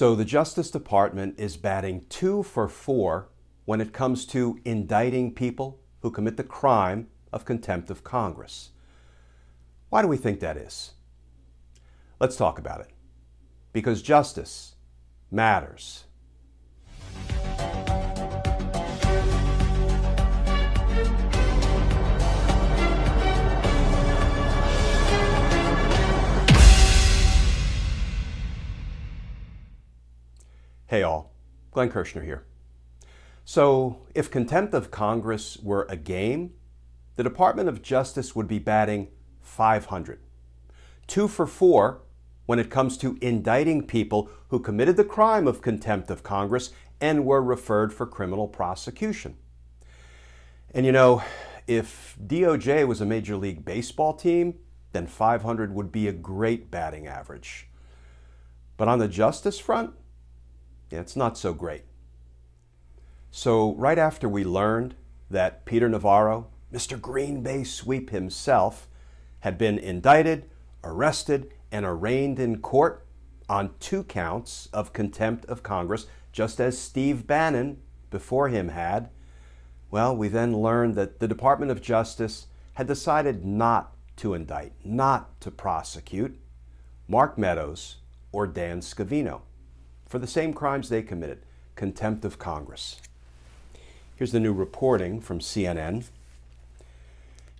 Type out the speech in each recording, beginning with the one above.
So the Justice Department is batting 2 for 4 when it comes to indicting people who commit the crime of contempt of Congress. Why do we think that is? Let's talk about it. Because justice matters. Hey all, Glenn Kirshner here. So, if contempt of Congress were a game, the Department of Justice would be batting 500. 2 for 4 when it comes to indicting people who committed the crime of contempt of Congress and were referred for criminal prosecution. And you know, if DOJ was a Major League Baseball team, then 500 would be a great batting average. But on the justice front, it's not so great. So right after we learned that Peter Navarro, Mr. Green Bay Sweep himself, had been indicted, arrested, and arraigned in court on 2 counts of contempt of Congress, just as Steve Bannon before him had, well, we then learned that the Department of Justice had decided not to indict, not to prosecute Mark Meadows or Dan Scavino for the same crimes they committed, contempt of Congress. Here's the new reporting from CNN.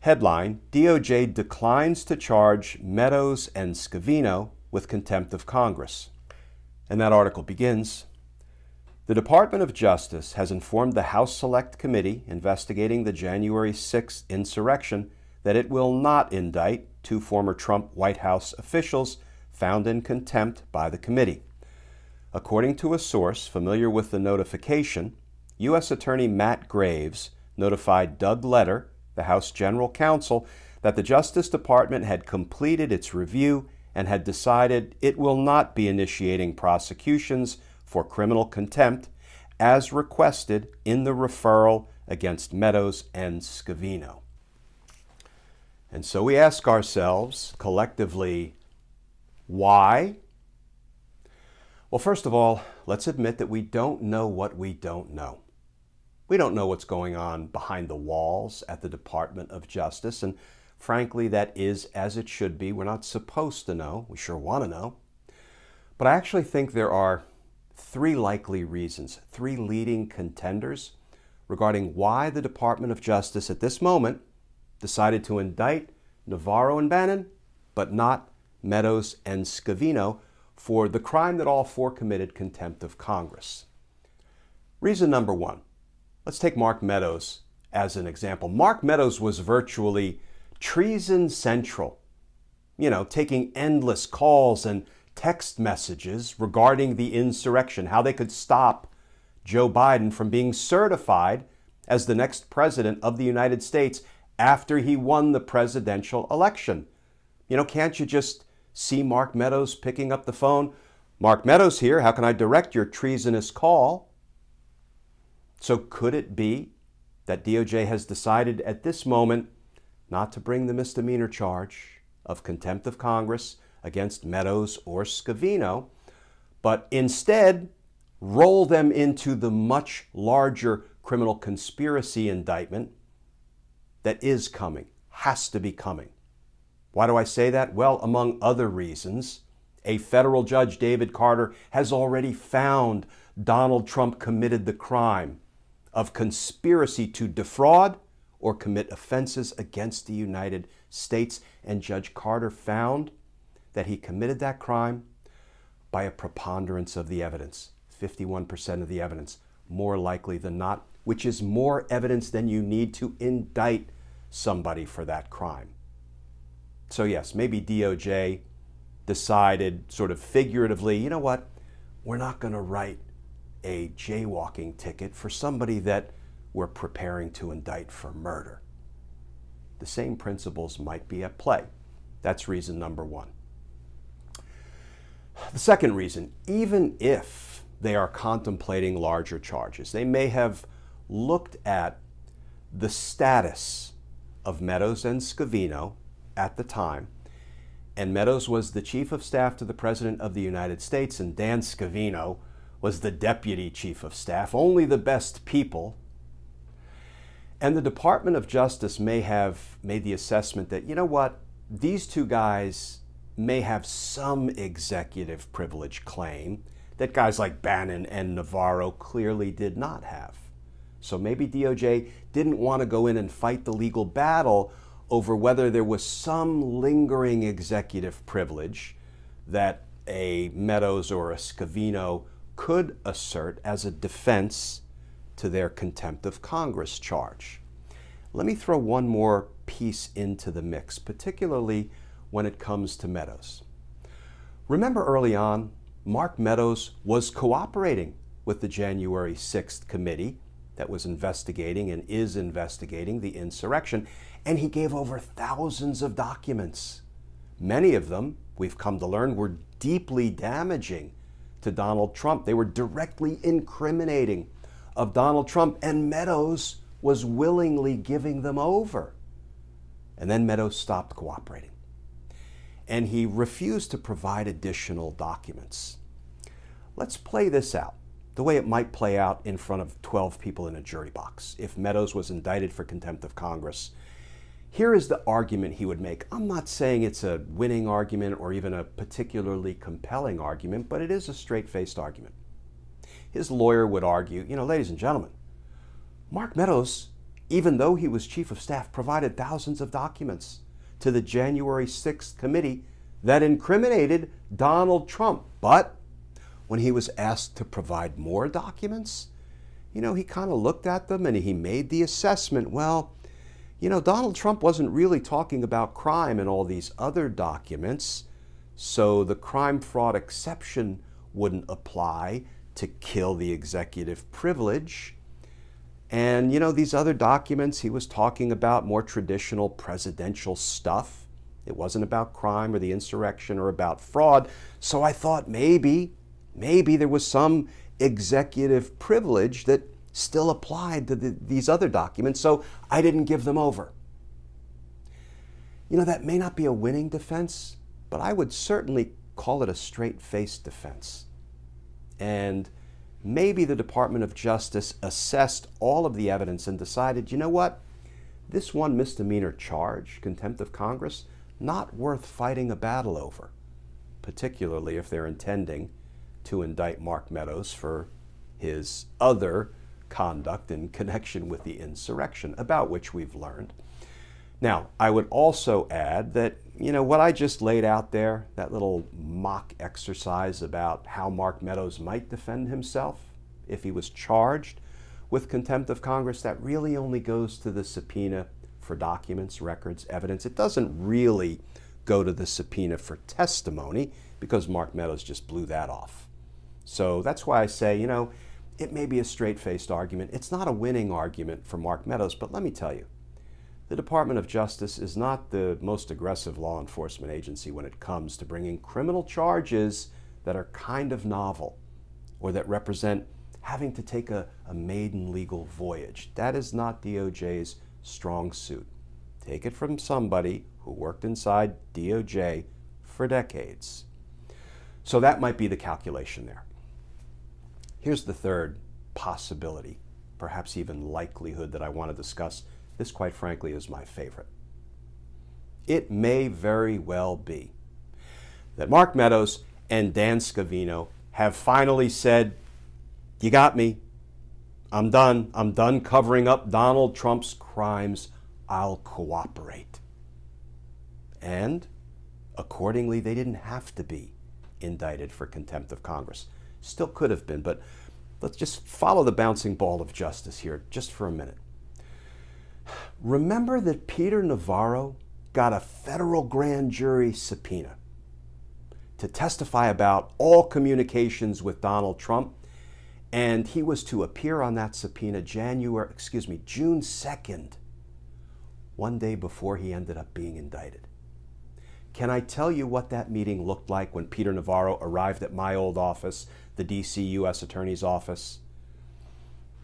Headline, DOJ declines to charge Meadows and Scavino with contempt of Congress. And that article begins, the Department of Justice has informed the House Select Committee investigating the January 6th insurrection that it will not indict 2 former Trump White House officials found in contempt by the committee. According to a source familiar with the notification, U.S. Attorney Matt Graves notified Doug Letter, the House General Counsel, that the Justice Department had completed its review and had decided it will not be initiating prosecutions for criminal contempt as requested in the referral against Meadows and Scavino. And so we ask ourselves collectively, why? Well, first of all, let's admit that we don't know what we don't know. We don't know what's going on behind the walls at the Department of Justice, and frankly, that is as it should be. We're not supposed to know. We sure want to know. But I actually think there are 3 likely reasons, 3 leading contenders regarding why the Department of Justice at this moment decided to indict Navarro and Bannon, but not Meadows and Scavino, for the crime that all 4 committed, contempt of Congress. Reason number 1. Let's take Mark Meadows as an example. Mark Meadows was virtually treason central, taking endless calls and text messages regarding the insurrection, how they could stop Joe Biden from being certified as the next president of the United States after he won the presidential election. Can't you just see Mark Meadows picking up the phone? Mark Meadows here, how can I direct your treasonous call? So could it be that DOJ has decided at this moment not to bring the misdemeanor charge of contempt of Congress against Meadows or Scavino, but instead roll them into the much larger criminal conspiracy indictment that is coming, has to be coming? Why do I say that? Well, among other reasons, a federal judge, David Carter, has already found Donald Trump committed the crime of conspiracy to defraud or commit offenses against the United States. And Judge Carter found that he committed that crime by a preponderance of the evidence, 51% of the evidence, more likely than not, which is more evidence than you need to indict somebody for that crime. So yes, maybe DOJ decided sort of figuratively, you know what, we're not going to write a jaywalking ticket for somebody that we're preparing to indict for murder. The same principles might be at play. That's reason number 1. The second reason, even if they are contemplating larger charges, they may have looked at the status of Meadows and Scavino at the time And Meadows was the chief of staff to the President of the United States, and Dan Scavino was the deputy chief of staff, only the best people. And the Department of Justice may have made the assessment that, you know what, these two guys may have some executive privilege claim that guys like Bannon and Navarro clearly did not have. So maybe DOJ didn't want to go in and fight the legal battle over whether there was some lingering executive privilege that a Meadows or a Scavino could assert as a defense to their contempt of Congress charge. Let me throw one more piece into the mix, particularly when it comes to Meadows. Remember early on, Mark Meadows was cooperating with the January 6th committee that was investigating and is investigating the insurrection, and he gave over thousands of documents. Many of them, we've come to learn, were deeply damaging to Donald Trump. They were directly incriminating of Donald Trump, and Meadows was willingly giving them over. And then Meadows stopped cooperating, and he refused to provide additional documents. Let's play this out the way it might play out in front of 12 people in a jury box if Meadows was indicted for contempt of Congress. Here is the argument he would make. I'm not saying it's a winning argument or even a particularly compelling argument, but it is a straight-faced argument. His lawyer would argue, you know, ladies and gentlemen, Mark Meadows, even though he was chief of staff, provided thousands of documents to the January 6th committee that incriminated Donald Trump. But when he was asked to provide more documents, you know, he kind of looked at them and he made the assessment, well, you know, Donald Trump wasn't really talking about crime in all these other documents, so the crime fraud exception wouldn't apply to kill the executive privilege. And, you know, these other documents, he was talking about more traditional presidential stuff. It wasn't about crime or the insurrection or about fraud. So I thought maybe there was some executive privilege that still applied to these other documents, so I didn't give them over. You know, that may not be a winning defense, but I would certainly call it a straight-faced defense. And maybe the Department of Justice assessed all of the evidence and decided, you know what, this one misdemeanor charge, contempt of Congress, not worth fighting a battle over, particularly if they're intending to indict Mark Meadows for his other conduct in connection with the insurrection, about which we've learned. Now, I would also add that, you know, what I just laid out there, that little mock exercise about how Mark Meadows might defend himself if he was charged with contempt of Congress, that really only goes to the subpoena for documents, records, evidence. It doesn't really go to the subpoena for testimony because Mark Meadows just blew that off. So that's why I say, you know, it may be a straight-faced argument. It's not a winning argument for Mark Meadows, but let me tell you, the Department of Justice is not the most aggressive law enforcement agency when it comes to bringing criminal charges that are kind of novel or that represent having to take a maiden legal voyage. That is not DOJ's strong suit. Take it from somebody who worked inside DOJ for decades. So that might be the calculation there. Here's the third possibility, perhaps even likelihood that I want to discuss. This, quite frankly, is my favorite. It may very well be that Mark Meadows and Dan Scavino have finally said, you got me. I'm done. I'm done covering up Donald Trump's crimes. I'll cooperate. And accordingly, they didn't have to be indicted for contempt of Congress. Still could have been, but let's just follow the bouncing ball of justice here just for a minute. Remember that Peter Navarro got a federal grand jury subpoena to testify about all communications with Donald Trump, and he was to appear on that subpoena June 2nd, one day before he ended up being indicted. Can I tell you what that meeting looked like when Peter Navarro arrived at my old office, the D.C. U.S. Attorney's Office?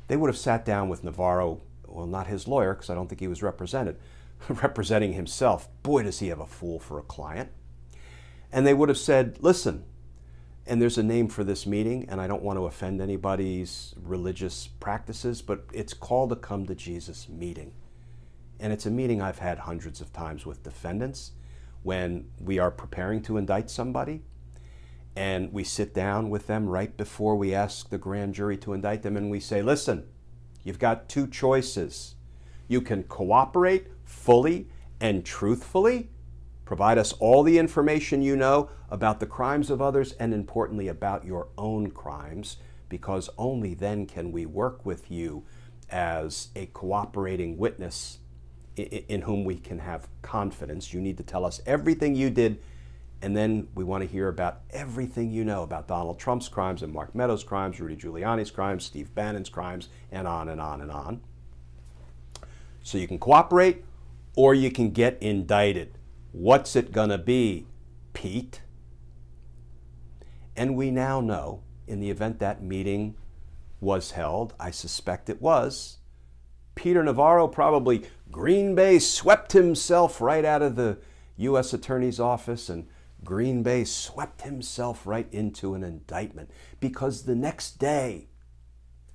They would have sat down with Navarro, well, not his lawyer, because I don't think he was representing himself. Boy, does he have a fool for a client. And they would have said, listen, and there's a name for this meeting, and I don't want to offend anybody's religious practices, but it's called a Come to Jesus meeting. And it's a meeting I've had hundreds of times with defendants when we are preparing to indict somebody, and we sit down with them right before we ask the grand jury to indict them, and we say, listen, you've got two choices. You can cooperate fully and truthfully, provide us all the information you know about the crimes of others, and importantly about your own crimes, because only then can we work with you as a cooperating witness in whom we can have confidence. You need to tell us everything you did, and then we want to hear about everything you know about Donald Trump's crimes and Mark Meadows' crimes, Rudy Giuliani's crimes, Steve Bannon's crimes, and on and on and on. So you can cooperate or you can get indicted. What's it gonna be, Pete? And we now know, in the event that meeting was held, I suspect it was, Peter Navarro probably Green Bay swept himself right out of the U.S. Attorney's office, and Green Bay swept himself right into an indictment, because the next day,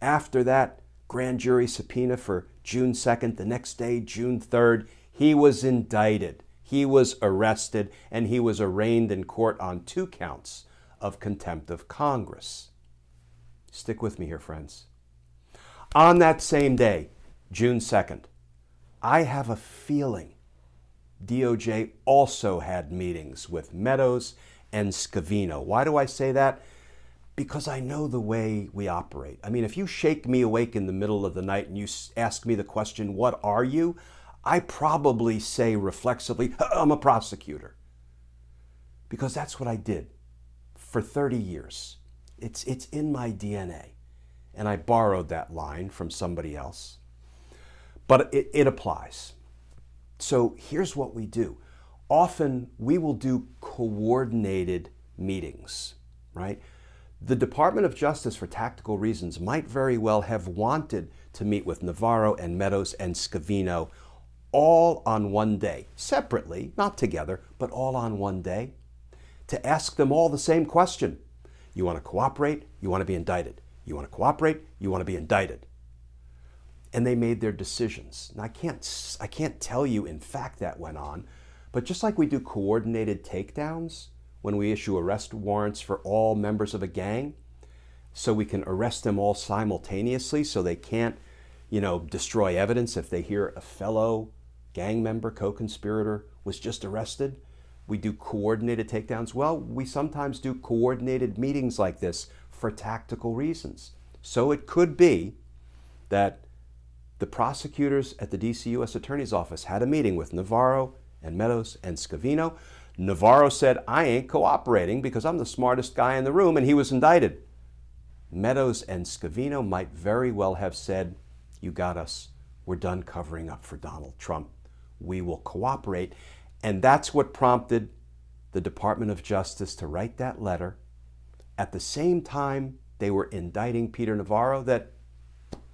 after that grand jury subpoena for June 2nd, the next day, June 3rd, he was indicted. He was arrested, and he was arraigned in court on 2 counts of contempt of Congress. Stick with me here, friends. On that same day, June 2nd, I have a feeling DOJ also had meetings with Meadows and Scavino. Why do I say that? Because I know the way we operate. I mean, if you shake me awake in the middle of the night and you ask me the question, what are you? I probably say reflexively, I'm a prosecutor. Because that's what I did for 30 years. It's in my DNA. And I borrowed that line from somebody else. But it applies. So here's what we do. Often we will do coordinated meetings, right? The Department of Justice, for tactical reasons, might very well have wanted to meet with Navarro and Meadows and Scavino all on one day, separately, not together, but all on one day, to ask them all the same question. You want to cooperate, you want to be indicted. You want to cooperate, you want to be indicted. And they made their decisions. And I can't tell you in fact that went on, but just like we do coordinated takedowns when we issue arrest warrants for all members of a gang, so we can arrest them all simultaneously so they can't, destroy evidence if they hear a fellow gang member, co-conspirator was just arrested. We do coordinated takedowns. Well, we sometimes do coordinated meetings like this for tactical reasons. So it could be that the prosecutors at the DC U.S. Attorney's Office had a meeting with Navarro and Meadows and Scavino. Navarro said, I ain't cooperating because I'm the smartest guy in the room, and he was indicted. Meadows and Scavino might very well have said, you got us. We're done covering up for Donald Trump. We will cooperate. And that's what prompted the Department of Justice to write that letter at the same time they were indicting Peter Navarro, that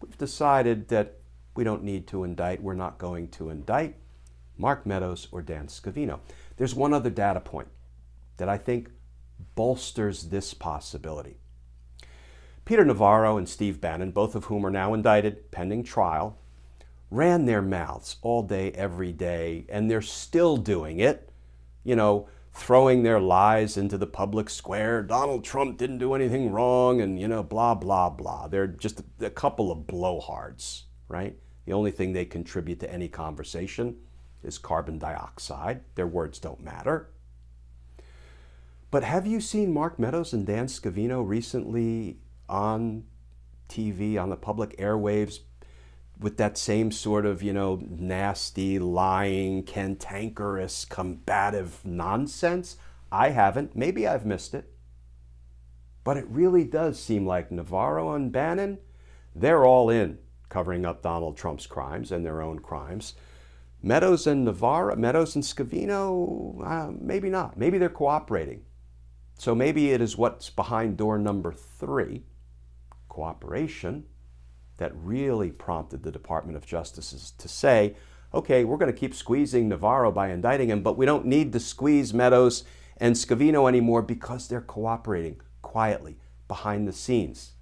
we've decided that we don't need to indict, we're not going to indict Mark Meadows or Dan Scavino. There's one other data point that I think bolsters this possibility. Peter Navarro and Steve Bannon, both of whom are now indicted pending trial, ran their mouths all day, every day, and they're still doing it, throwing their lies into the public square. Donald Trump didn't do anything wrong, and, blah, blah, blah. They're just a couple of blowhards, right? The only thing they contribute to any conversation is carbon dioxide. Their words don't matter. But have you seen Mark Meadows and Dan Scavino recently on TV, on the public airwaves, with that same sort of, nasty, lying, cantankerous, combative nonsense? I haven't. Maybe I've missed it. But it really does seem like Navarro and Bannon, they're all in covering up Donald Trump's crimes and their own crimes. Meadows and Scavino, maybe not. Maybe they're cooperating. So maybe it is what's behind door number 3, cooperation, that really prompted the Department of Justice to say, okay, we're going to keep squeezing Navarro by indicting him, but we don't need to squeeze Meadows and Scavino anymore because they're cooperating quietly behind the scenes.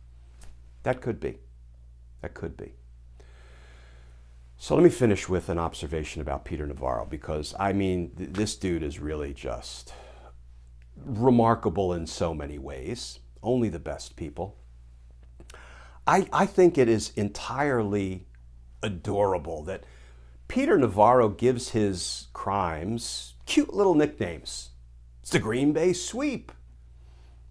That could be. That could be. So let me finish with an observation about Peter Navarro, because, I mean, this dude is really just remarkable in so many ways. Only the best people. I think it is entirely adorable that Peter Navarro gives his crimes cute little nicknames. It's the Green Bay Sweep.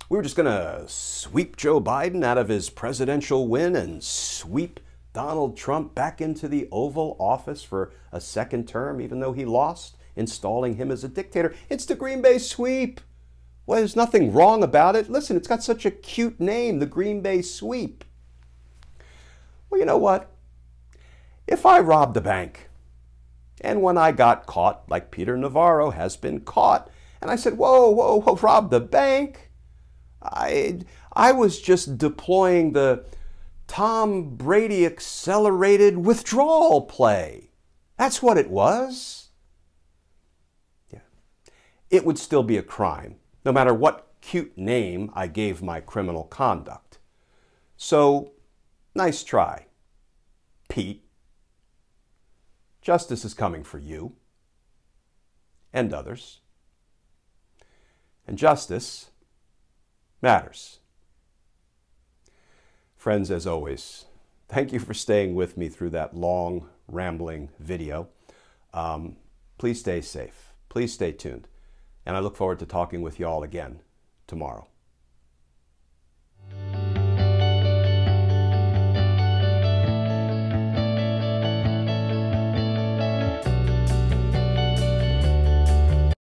We were just going to sweep Joe Biden out of his presidential win and sweep Donald Trump back into the Oval Office for a second term, even though he lost, installing him as a dictator. It's the Green Bay Sweep. Well, there's nothing wrong about it. Listen, it's got such a cute name, the Green Bay Sweep. Well, you know what? If I robbed a bank, and when I got caught, like Peter Navarro has been caught, and I said, whoa, whoa, whoa, rob the bank? I was just deploying the Tom Brady accelerated withdrawal play. That's what it was. Yeah. It would still be a crime, no matter what cute name I gave my criminal conduct. So, nice try, Pete. Justice is coming for you and others. And justice matters. Friends, as always, thank you for staying with me through that long, rambling video. Please stay safe. Please stay tuned. And I look forward to talking with you all again tomorrow.